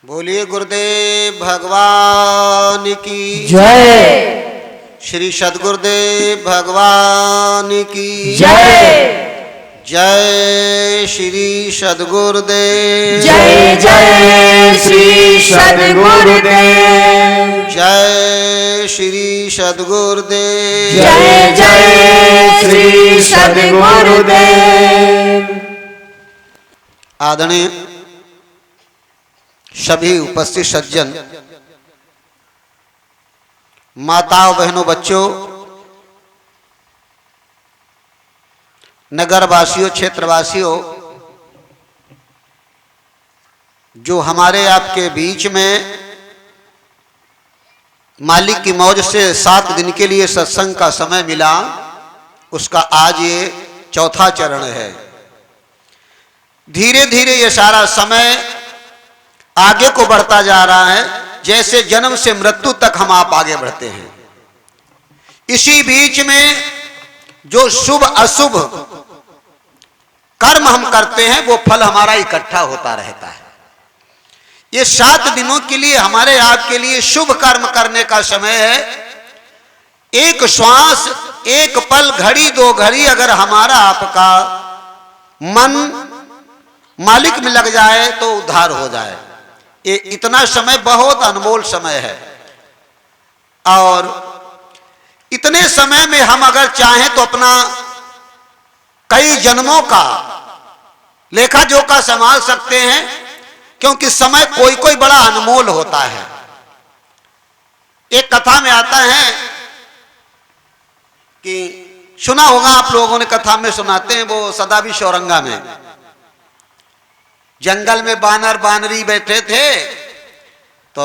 बोलिए गुरुदेव भगवान की जय। श्री सद्गुरुदेव भगवान की जय। जय श्री सद्गुरुदेव जय जय श्री सद्गुरुदेव। जय श्री सद्गुरुदेव जय जय श्री सद्गुरुदेव। आदरणीय सभी उपस्थित सज्जन, माताओं, बहनों, बच्चों, नगरवासियों, क्षेत्रवासियों, जो हमारे आपके बीच में मालिक की मौज से 7 दिन के लिए सत्संग का समय मिला, उसका आज ये चौथा चरण है। धीरे धीरे ये सारा समय आगे को बढ़ता जा रहा है, जैसे जन्म से मृत्यु तक हम आप आगे बढ़ते हैं। इसी बीच में जो शुभ अशुभ कर्म हम करते हैं वो फल हमारा इकट्ठा होता रहता है। ये 7 दिनों के लिए हमारे आपके लिए शुभ कर्म करने का समय है। एक श्वास, एक पल, घड़ी, 2 घड़ी अगर हमारा आपका मन मालिक में लग जाए तो उद्धार हो जाए। ये इतना समय बहुत अनमोल समय है, और इतने समय में हम अगर चाहें तो अपना कई जन्मों का लेखा जोखा संभाल सकते हैं, क्योंकि समय कोई कोई बड़ा अनमोल होता है। एक कथा में आता है कि सुना होगा आप लोगों ने, कथा में सुनाते हैं, वो सदाभी शौरंगा में जंगल में बानर बानरी बैठे थे, तो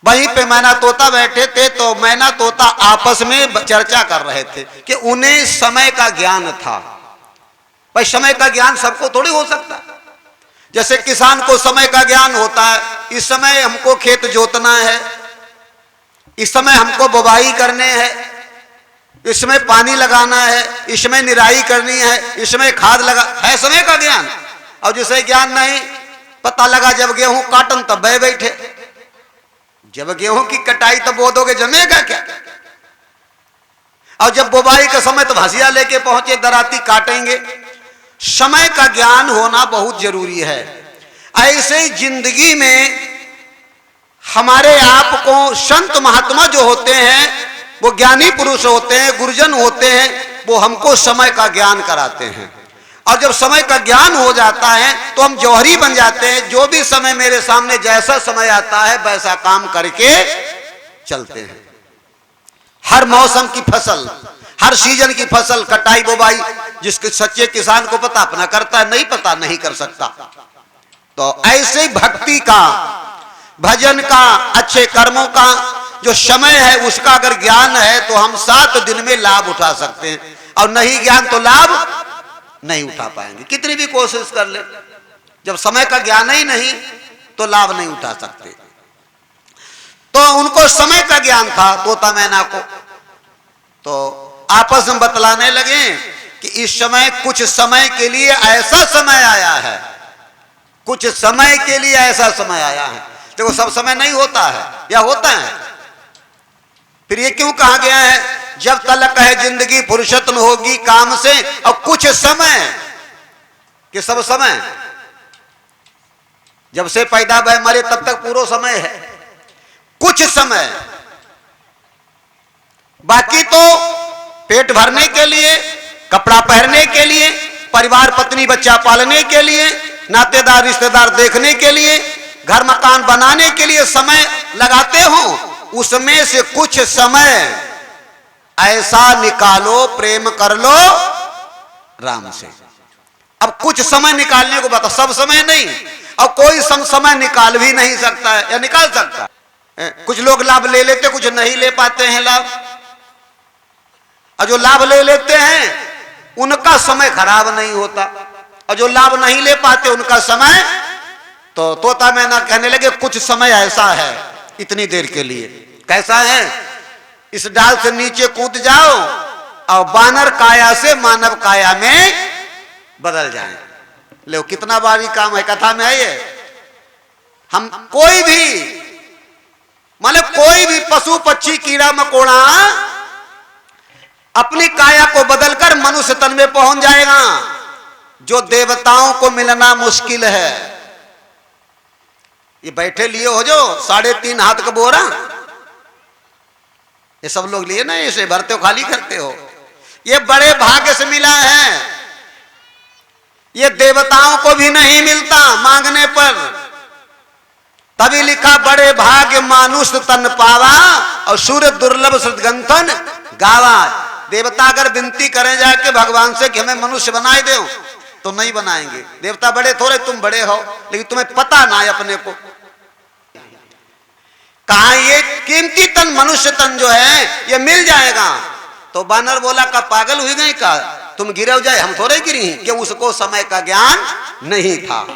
वहीं पे मैना तोता बैठे थे। तो मैना तोता आपस में चर्चा कर रहे थे कि उन्हें समय का ज्ञान था। भाई समय का ज्ञान सबको थोड़ी हो सकता। जैसे किसान को समय का ज्ञान होता है, इस समय हमको खेत जोतना है, इस समय हमको बुवाई करने हैं, इसमें पानी लगाना है, इसमें निराई करनी है, इसमें खाद लगा है, समय का ज्ञान। और जिसे ज्ञान नहीं, पता लगा जब गेहूं काटन तब बह बैठे, जब गेहूं की कटाई तब बोधोगे जमेगा क्या। और जब बुवाई का समय तो हंसिया लेके पहुंचे, दराती काटेंगे। समय का ज्ञान होना बहुत जरूरी है। ऐसे ही जिंदगी में हमारे आप को संत महात्मा जो होते हैं, वो ज्ञानी पुरुष होते हैं, गुरुजन होते हैं, वो हमको समय का ज्ञान कराते हैं। और जब समय का ज्ञान हो जाता है तो हम जौहरी बन जाते हैं। जो भी समय मेरे सामने, जैसा समय आता है वैसा काम करके चलते हैं। हर मौसम की फसल, हर सीजन की फसल, कटाई बुवाई, जिसके सच्चे किसान को पता अपना करता है, नहीं पता नहीं कर सकता। तो ऐसे भक्ति का, भजन का, अच्छे कर्मों का जो समय है, उसका अगर ज्ञान है तो हम 7 दिन में लाभ उठा सकते हैं। और नहीं ज्ञान तो लाभ नहीं उठा पाएंगे, कितनी भी कोशिश कर ले। जब समय का ज्ञान ही नहीं तो लाभ नहीं उठा सकते। तो उनको समय का ज्ञान था, तोता मैना को। तो आपस में बतलाने लगे कि इस समय, कुछ समय के लिए ऐसा समय आया है, कुछ समय के लिए ऐसा समय आया है। देखो, सब समय नहीं होता है, या होता है। फिर ये क्यों कहा गया है, जब तलक है जिंदगी फुर्सत न होगी काम से। और कुछ समय कि सब समय, जब से पैदा भय मरे तब तक पूरा समय है। कुछ समय बाकी तो पेट भरने के लिए, कपड़ा पहनने के लिए, परिवार पत्नी बच्चा पालने के लिए, नातेदार रिश्तेदार देखने के लिए, घर मकान बनाने के लिए समय लगाते हो। उसमें से कुछ समय ऐसा निकालो, प्रेम कर लो राम से। अब कुछ समय निकालने को बता, सब समय नहीं। और कोई समय निकाल भी नहीं सकता है, या निकाल सकता है। कुछ लोग लाभ ले लेते, कुछ नहीं ले पाते हैं लाभ। और जो लाभ ले लेते हैं उनका समय खराब नहीं होता, और जो लाभ नहीं ले पाते उनका समय, तो तोता मैना कहने लगे कुछ समय ऐसा है, इतनी देर के लिए। कैसा है, इस डाल से नीचे कूद जाओ और बानर काया से मानव काया में बदल जाए। लो कितना भारी काम है, कथा में है ये। हम कोई भी मतलब कोई भी पशु पक्षी कीड़ा मकोड़ा अपनी काया को बदलकर मनुष्य तन में पहुंच जाएगा, जो देवताओं को मिलना मुश्किल है। ये बैठे लिए हो जो 3.5 हाथ का बोरा, ये सब लोग लिए ना, इसे भरते हो खाली करते हो, ये बड़े भाग्य से मिला है। ये देवताओं को भी नहीं मिलता मांगने पर, तभी लिखा बड़े भाग्य मानुष तन पावा और सूर्य दुर्लभ सदगंथन गावा। देवता अगर विनती करें जाके भगवान से कि हमें मनुष्य बनाए दो, तो नहीं बनाएंगे। देवता बड़े थोड़े, तुम बड़े हो, लेकिन तुम्हें पता ना है अपने को। कहा ये कीमती तन मनुष्य तन जो है ये मिल जाएगा। तो बानर बोला का पागल हुई गई का, तुम गिरे हो जाए, हम थोड़े गिरी, कि उसको समय का ज्ञान नहीं था।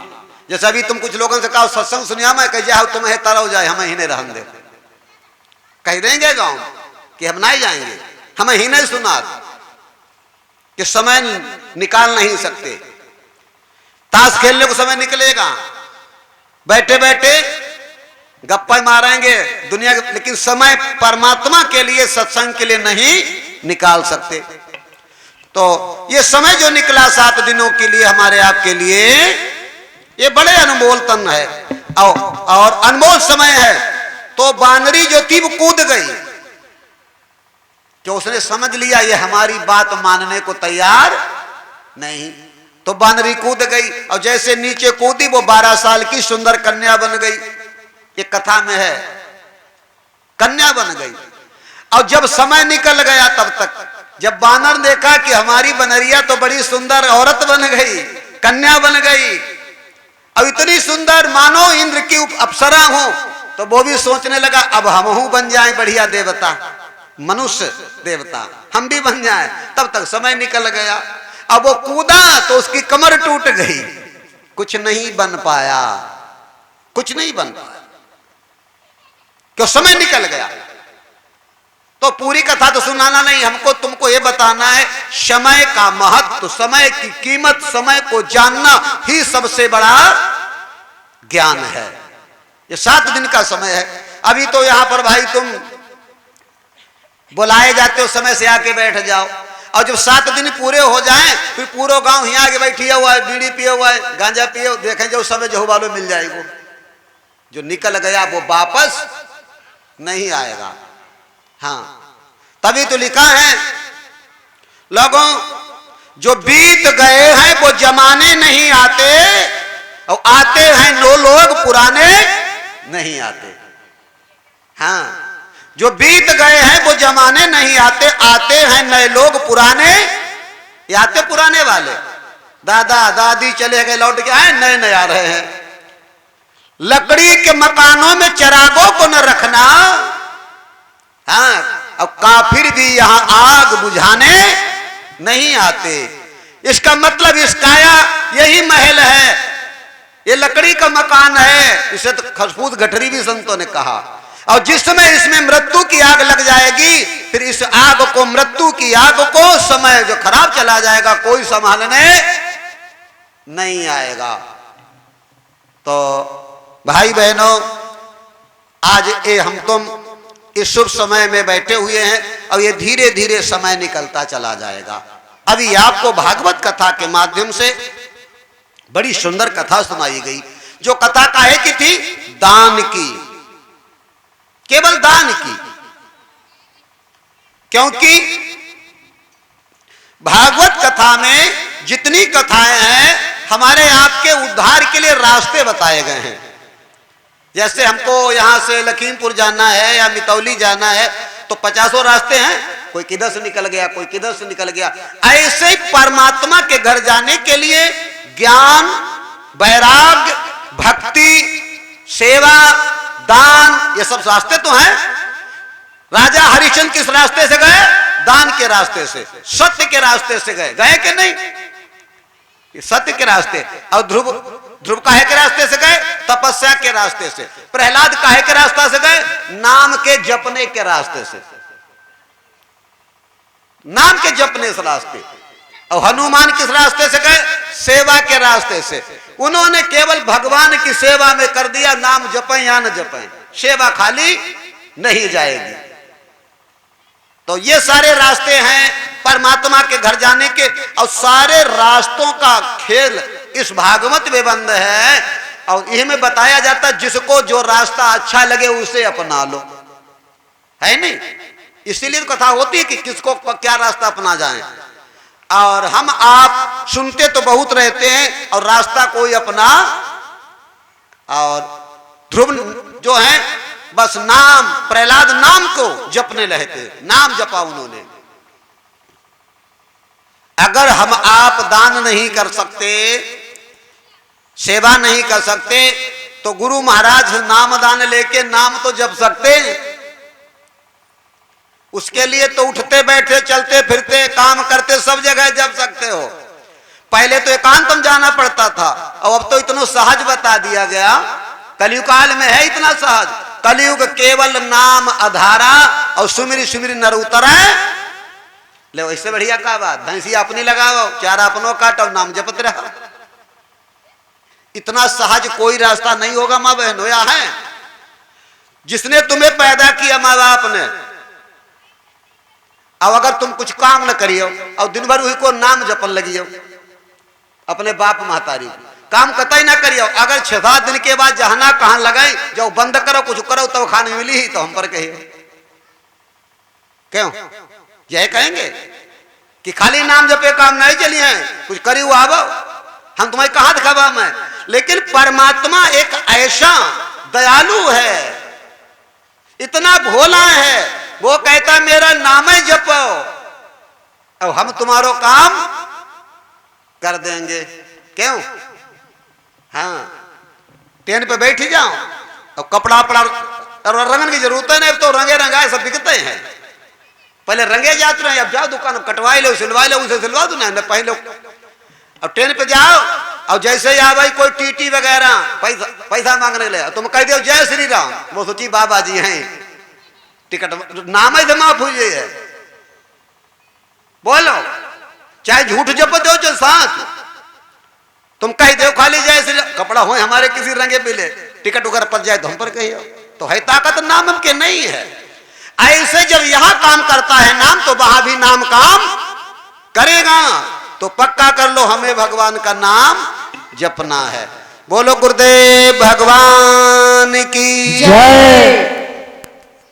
जैसे अभी तुम कुछ लोगों से कहा सत्संग सुनिया, मैं कह जाओ तुम्हें तरह हो जाए, हमें ही नहीं रहने दे, कह देंगे गांव कि हम नहीं जाएंगे, हमें ही नहीं सुना कि समय निकाल नहीं सकते। ताश खेलने को समय निकलेगा, बैठे बैठे गप्पा मारेंगे दुनिया के, लेकिन समय परमात्मा के लिए सत्संग के लिए नहीं निकाल सकते। तो ये समय जो निकला 7 दिनों के लिए हमारे आपके लिए, ये बड़े अनमोल तन है और अनमोल समय है। तो बानरी जो थी वो कूद गई, कि उसने समझ लिया ये हमारी बात मानने को तैयार नहीं। तो बानरी कूद गई और जैसे नीचे कूदी वो 12 साल की सुंदर कन्या बन गई। ये कथा में है, कन्या बन गई। और जब समय निकल गया तब तक जब बानर देखा कि हमारी बनरिया तो बड़ी सुंदर औरत बन गई, कन्या बन गई, अब इतनी सुंदर मानो इंद्र की अप्सरा हो, तो वो भी सोचने लगा अब हमहू बन जाएं बढ़िया देवता, मनुष्य देवता हम भी बन जाएं। तब तक समय निकल गया। अब वो कूदा तो उसकी कमर टूट गई, कुछ नहीं बन पाया, कुछ नहीं बन पाया, क्यों समय निकल गया। तो पूरी कथा तो सुनाना नहीं हमको, तुमको ये बताना है समय का महत्व, समय की कीमत, समय को जानना ही सबसे बड़ा ज्ञान है। ये 7 दिन का समय है। अभी तो यहां पर भाई तुम बुलाए जाते हो, समय से आके बैठ जाओ, और जब 7 दिन पूरे हो जाएं फिर पूरा गांव यहाँ आके बैठिया हुआ है, बीड़ी पिए हुआ है, गांजा पिए, देखें जो समय जो वालों मिल जाएगा। जो निकल गया वो वापस नहीं आएगा। हाँ, तभी तो लिखा है लोगों जो बीत गए हैं वो जमाने नहीं आते, और आते हैं नो लोग पुराने नहीं आते। हाँ, जो बीत गए हैं वो जमाने नहीं आते, आते हैं नए लोग पुराने, आते पुराने वाले, दादा दादी चले गए लौट के आए, नए नए आ रहे हैं। लकड़ी के मकानों में चिरागों को न रखना, हाँ, अब काफिर भी यहां आग बुझाने नहीं आते। इसका मतलब इस काया यही महल है, ये लकड़ी का मकान है, इसे तो खसफूस गठरी भी संतों ने कहा। और जिस समय इसमें मृत्यु की आग लग जाएगी, फिर इस आग को, मृत्यु की आग को समय जो खराब चला जाएगा, कोई संभालने नहीं आएगा। तो भाई बहनों, आज ये हम तुम इस शुभ समय में बैठे हुए हैं और ये धीरे धीरे समय निकलता चला जाएगा। अभी आपको भागवत कथा के माध्यम से बड़ी सुंदर कथा सुनाई गई, जो कथा काहे की थी? दान की, केवल दान की। क्योंकि भागवत कथा में जितनी कथाएं हैं हमारे आपके उद्धार के लिए रास्ते बताए गए हैं। जैसे हमको यहां से लखीमपुर जाना है या मितौली जाना है तो 50 रास्ते हैं, कोई किधर से निकल गया, कोई किधर से निकल गया। ऐसे परमात्मा के घर जाने के लिए ज्ञान, वैराग्य, भक्ति, सेवा, दान, ये सब रास्ते तो हैं। राजा हरिश्चंद्र किस रास्ते से गए? दान के रास्ते से, सत्य के रास्ते से गए, गए कि नहीं? सत्य के रास्ते। और ध्रुव काहे के रास्ते से गए? तपस्या के रास्ते से। प्रहलाद काहे के रास्ते से गए? नाम के जपने के रास्ते से, नाम के जपने से रास्ते। और हनुमान किस रास्ते से गए? सेवा के रास्ते से। उन्होंने केवल भगवान की सेवा में कर दिया, नाम जपें या न जपें, सेवा खाली नहीं जाएगी। तो ये सारे रास्ते हैं परमात्मा के घर जाने के, और सारे रास्तों का खेल इस भागवत में बंद है। और इनमें बताया जाता जिसको जो रास्ता अच्छा लगे उसे अपना लो, है नहीं? इसीलिए कथा होती है कि किसको क्या रास्ता अपना जाए। और हम आप सुनते तो बहुत रहते हैं और रास्ता कोई अपना, और ध्रुव जो है बस नाम, प्रहलाद नाम को जपने रहते, नाम जपा उन्होंने। अगर हम आप दान नहीं कर सकते, सेवा नहीं कर सकते, तो गुरु महाराज नाम दान लेके नाम तो जप सकते हैं। उसके लिए तो उठते बैठे चलते फिरते काम करते सब जगह जप सकते हो। पहले तो एकांत में जाना पड़ता था, और अब तो इतना सहज बता दिया गया। कलयुग काल में है इतना सहज। कलयुग केवल नाम आधारा और सुमिरी सुमिरी नर उतरा। ले वैसे बढ़िया का बात, भैंसी अपनी लगाओ, चारा अपनों काटो, नाम जपत रहो। इतना सहज कोई रास्ता नहीं होगा माँ बहनों। या है जिसने तुम्हें पैदा किया माँ बाप ने, अब अगर तुम कुछ काम न करियो और दिन भर वही को नाम जपन लगियो अपने बाप महतारी, काम कतई ना करियो, अगर 6-7 दिन के बाद जहाना कहां लगाई जाओ बंद करो कुछ करो तब खाने मिली ही तो हम पर कहियो। क्यों यह कहेंगे कि खाली नाम जपे काम नहीं चलिए हैं, कुछ करी हुआ आवो, हम तुम्हें कहां दिखावा मैं। लेकिन परमात्मा एक ऐसा दयालु है, इतना भोला है, वो कहता मेरा नाम ही जपो अब हम तुम्हारो काम कर देंगे। क्यों? हाँ, ट्रेन पे बैठ जाओ और कपड़ा पड़ा रंगन की जरूरत है नहीं, तो रंगे रंगाए सब बिकते हैं। पहले रंगे जाते रहे, अब जाओ दुकान कटवाई लो, सिलवाई लो, उसे सिलवा दो ना पहले। अब ट्रेन पे जाओ और जैसे ही भाई कोई टीटी वगैरह पैसा मांगने ले, तुम कह दो जय श्री राम, वो सोची बाबा जी हैं, टिकट नाम ही माफ हुई है। बोलो चाहे झूठ जप दो चाहे साथ, तुम कह दो खाली जय श्री राम, कपड़ा हो हमारे किसी रंगे मिले, टिकट वगैरह पड़ जाए तो हम पर कहियो, तो है ताकत नाम के नहीं है। ऐसे जब यहां काम करता है नाम, तो वहां भी नाम काम करेगा। तो पक्का कर लो हमें भगवान का नाम जपना है। बोलो गुरुदेव भगवान की जय।